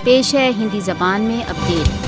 पेश है हिंदी जबान में अपडेट।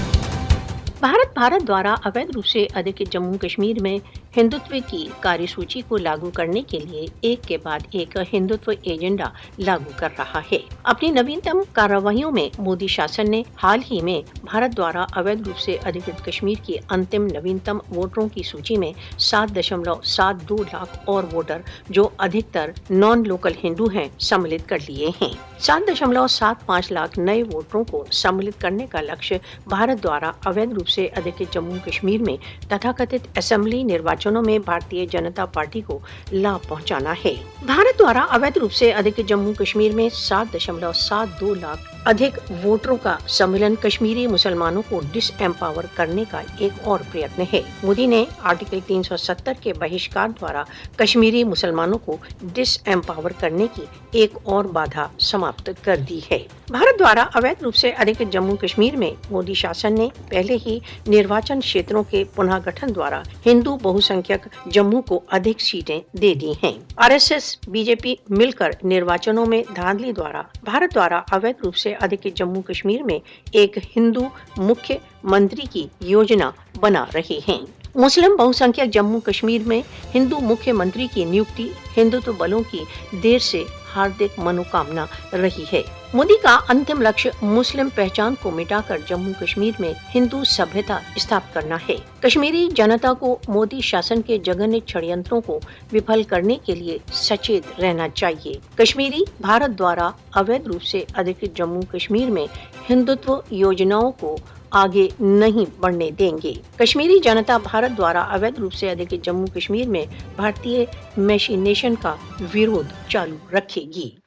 भारत द्वारा अवैध रूप से अधिकृत जम्मू कश्मीर में हिंदुत्व की कार्यसूची को लागू करने के लिए एक के बाद एक हिंदुत्व एजेंडा लागू कर रहा है। अपनी नवीनतम कार्रवाइयों में मोदी शासन ने हाल ही में भारत द्वारा अवैध रूप से अधिकृत कश्मीर की अंतिम नवीनतम वोटरों की सूची में 7.72 लाख और वोटर जो अधिकतर नॉन लोकल हिंदू हैं सम्मिलित कर लिए हैं। 7.75 लाख नए वोटरों को सम्मिलित करने का लक्ष्य भारत द्वारा अवैध रूप से अधिकृत जम्मू कश्मीर में तथाकथित असेंबली निर्वाचनों में भारतीय जनता पार्टी को लाभ पहुंचाना है। भारत द्वारा अवैध रूप से अधिकृत जम्मू कश्मीर में 7.72 लाख अधिक वोटरों का सम्मिलन कश्मीरी मुसलमानों को डिसएम्पावर करने का एक और प्रयत्न है। मोदी ने आर्टिकल 370 के बहिष्कार द्वारा कश्मीरी मुसलमानों को डिसएम्पावर करने की एक और बाधा समाप्त कर दी है। भारत द्वारा अवैध रूप से अधिकृत जम्मू कश्मीर में मोदी शासन ने पहले ही निर्वाचन क्षेत्रों के पुनः गठन द्वारा हिंदू बहुसंख्यक जम्मू को अधिक सीटें दे दी हैं। आरएसएस, बीजेपी मिलकर निर्वाचनों में धांधली द्वारा भारत द्वारा अवैध रूप से अधिकृत जम्मू कश्मीर में एक हिंदू मुख्य मंत्री की योजना बना रहे हैं। मुस्लिम बहुसंख्यक जम्मू कश्मीर में हिंदू मुख्यमंत्री की नियुक्ति हिंदुत्व बलों की देर से हार्दिक मनोकामना रही है। मोदी का अंतिम लक्ष्य मुस्लिम पहचान को मिटाकर जम्मू कश्मीर में हिंदू सभ्यता स्थापित करना है। कश्मीरी जनता को मोदी शासन के जघन्य षड्यंत्रों को विफल करने के लिए सचेत रहना चाहिए। कश्मीरी भारत द्वारा अवैध रूप से अधिकृत जम्मू कश्मीर में हिंदुत्व योजनाओं को आगे नहीं बढ़ने देंगे। कश्मीरी जनता भारत द्वारा अवैध रूप से अधिकृत जम्मू कश्मीर में भारतीय मैशिनेशन का विरोध चालू रखेगी।